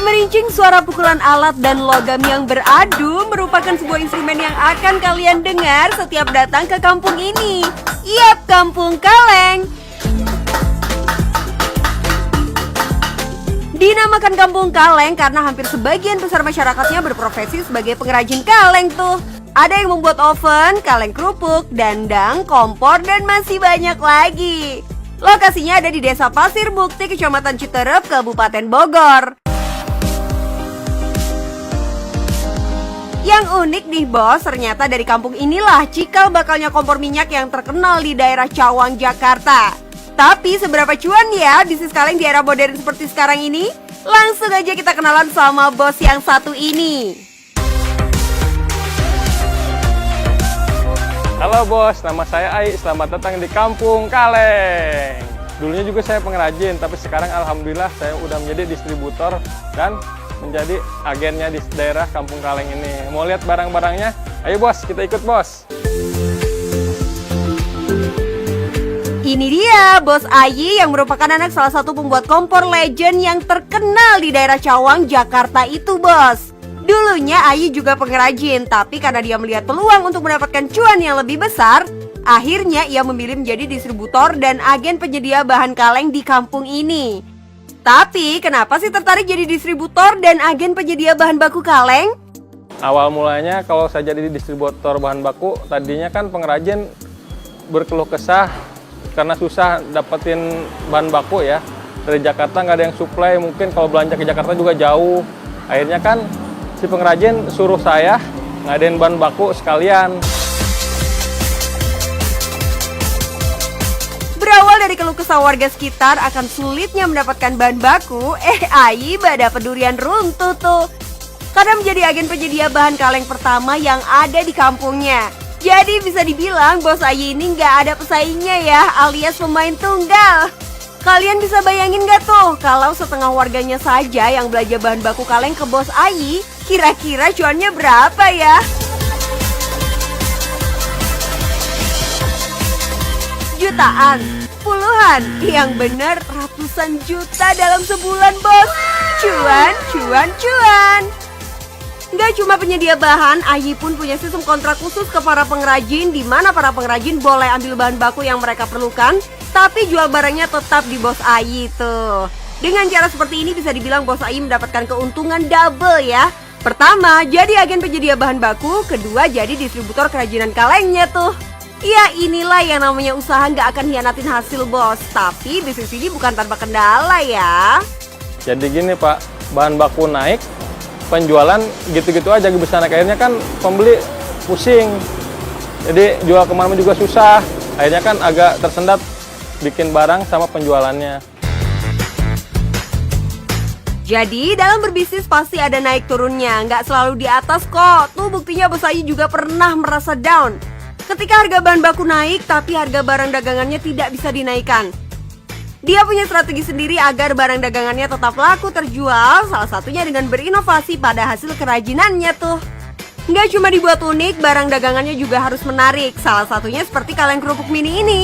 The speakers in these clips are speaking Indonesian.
Gemerincing suara pukulan alat dan logam yang beradu merupakan sebuah instrumen yang akan kalian dengar setiap datang ke kampung ini. Yap, Kampung Kaleng. Dinamakan Kampung Kaleng karena hampir sebagian besar masyarakatnya berprofesi sebagai pengrajin kaleng tuh. Ada yang membuat oven, kaleng kerupuk, dandang, kompor, dan masih banyak lagi. Lokasinya ada di Desa Pasir Bukti, Kecamatan Citerep, Kabupaten Bogor. Yang unik nih bos, ternyata dari kampung inilah cikal bakalnya kompor minyak yang terkenal di daerah Cawang, Jakarta. Tapi seberapa cuan ya bisnis kaleng di era modern seperti sekarang ini? Langsung aja kita kenalan sama bos yang satu ini. Halo bos, nama saya Ai, selamat datang di Kampung Kaleng. Dulunya juga saya pengrajin, tapi sekarang alhamdulillah saya udah menjadi distributor dan menjadi agennya di daerah Kampung Kaleng ini. Mau lihat barang-barangnya? Ayo bos, kita ikut bos. Ini dia Bos Ayi yang merupakan anak salah satu pembuat kompor legend yang terkenal di daerah Cawang, Jakarta itu bos. Dulunya Ayi juga pengrajin, tapi karena dia melihat peluang untuk mendapatkan cuan yang lebih besar, akhirnya ia memilih menjadi distributor dan agen penyedia bahan kaleng di kampung ini. Tapi kenapa sih tertarik jadi distributor dan agen penyedia bahan baku kaleng? Awal mulanya kalau saya jadi distributor bahan baku, tadinya kan pengrajin berkeluh kesah karena susah dapetin bahan baku ya. Dari Jakarta nggak ada yang supply, mungkin kalau belanja ke Jakarta juga jauh. Akhirnya kan si pengrajin suruh saya ngadain bahan baku sekalian. Berawal dari keluh kesah warga sekitar akan sulitnya mendapatkan bahan baku, Ayi dapat durian runtuh tuh. Karena menjadi agen penyedia bahan kaleng pertama yang ada di kampungnya. Jadi bisa dibilang bos Ayi ini nggak ada pesaingnya ya, alias pemain tunggal. Kalian bisa bayangin nggak tuh, kalau setengah warganya saja yang belanja bahan baku kaleng ke bos Ayi, kira-kira cuannya berapa ya? Jutaan, puluhan, yang bener ratusan juta dalam sebulan bos. Cuan, cuan, cuan. Nggak cuma penyedia bahan, Ayi pun punya sistem kontrak khusus ke para pengrajin, di mana para pengrajin boleh ambil bahan baku yang mereka perlukan, tapi jual barangnya tetap di bos Ayi tuh. Dengan cara seperti ini bisa dibilang bos Ayi mendapatkan keuntungan double ya. Pertama, jadi agen penyedia bahan baku, kedua jadi distributor kerajinan kalengnya tuh. Ya inilah yang namanya usaha nggak akan hianatin hasil bos. Tapi bisnis ini bukan tanpa kendala ya. Jadi gini Pak, bahan baku naik, penjualan gitu-gitu aja bisa naik. Akhirnya kan pembeli pusing. Jadi jual kemana juga susah. Akhirnya kan agak tersendat bikin barang sama penjualannya. Jadi dalam berbisnis pasti ada naik turunnya, nggak selalu di atas kok. Tuh buktinya bos Ayi juga pernah merasa down ketika harga bahan baku naik, tapi harga barang dagangannya tidak bisa dinaikkan. Dia punya strategi sendiri agar barang dagangannya tetap laku terjual, salah satunya dengan berinovasi pada hasil kerajinannya tuh. Nggak cuma dibuat unik, barang dagangannya juga harus menarik, salah satunya seperti kaleng kerupuk mini ini.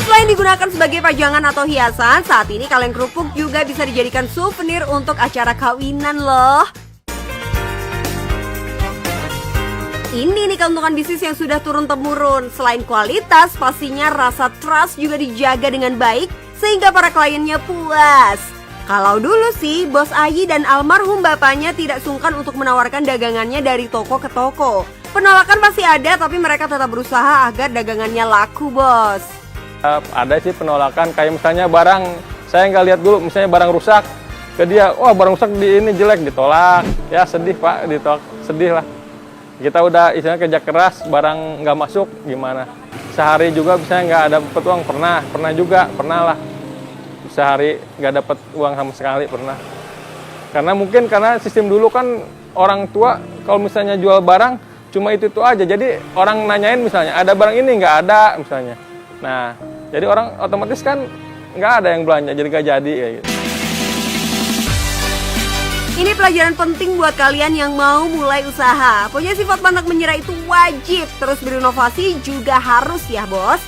Selain digunakan sebagai pajangan atau hiasan, saat ini kaleng kerupuk juga bisa dijadikan souvenir untuk acara kawinan loh. Ini nih keuntungan bisnis yang sudah turun-temurun. Selain kualitas, pastinya rasa trust juga dijaga dengan baik sehingga para kliennya puas. Kalau dulu sih, bos Ayi dan almarhum bapaknya tidak sungkan untuk menawarkan dagangannya dari toko ke toko. Penolakan pasti ada, tapi mereka tetap berusaha agar dagangannya laku, bos. Ada sih penolakan, kayak misalnya barang, saya nggak lihat dulu, misalnya barang rusak, ke dia, wah barang rusak di ini jelek, ditolak. Ya sedih Pak, ditolak, sedih lah. Kita udah istilahnya kerja keras, barang nggak masuk, gimana? Sehari juga misalnya nggak dapet uang, pernah lah. Sehari nggak dapet uang sama sekali, pernah. Karena mungkin karena sistem dulu kan orang tua kalau misalnya jual barang cuma itu aja. Jadi orang nanyain misalnya ada barang ini nggak ada misalnya. Nah jadi orang otomatis kan nggak ada yang belanja, jadi nggak jadi kayak gitu. Ini pelajaran penting buat kalian yang mau mulai usaha. Punya sifat pantang menyerah itu wajib, terus berinovasi juga harus ya bos.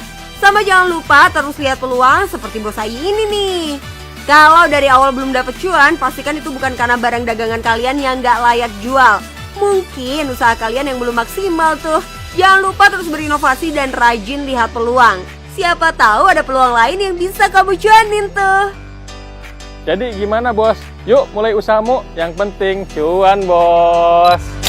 Sama jangan lupa terus lihat peluang seperti bos Ayi ini nih. Kalau dari awal belum dapet cuan, pastikan itu bukan karena barang dagangan kalian yang nggak layak jual. Mungkin usaha kalian yang belum maksimal tuh. Jangan lupa terus berinovasi dan rajin lihat peluang. Siapa tahu ada peluang lain yang bisa kamu cuanin tuh. Jadi gimana bos? Yuk mulai usahamu, yang penting cuan bos.